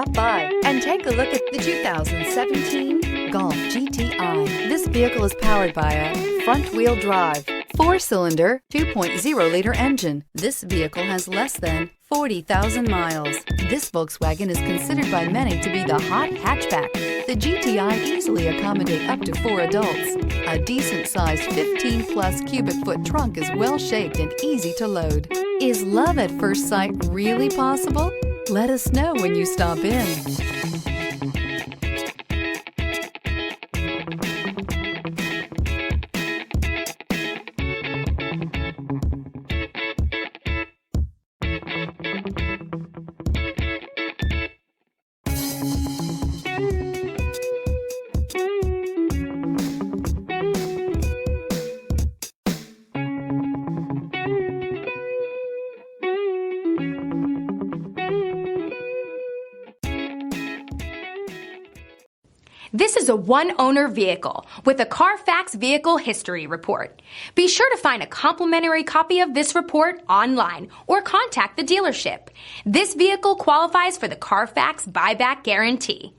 Stop by and take a look at the 2017 Golf GTI. This vehicle is powered by a front-wheel drive, 4-cylinder, 2.0-liter engine. This vehicle has less than 40,000 miles. This Volkswagen is considered by many to be the hot hatchback. The GTI easily accommodate up to 4 adults. A decent-sized 15-plus cubic foot trunk is well-shaped and easy to load. Is love at first sight really possible? Let us know when you stop in. This is a one-owner vehicle with a Carfax Vehicle History Report. Be sure to find a complimentary copy of this report online or contact the dealership. This vehicle qualifies for the Carfax Buyback Guarantee.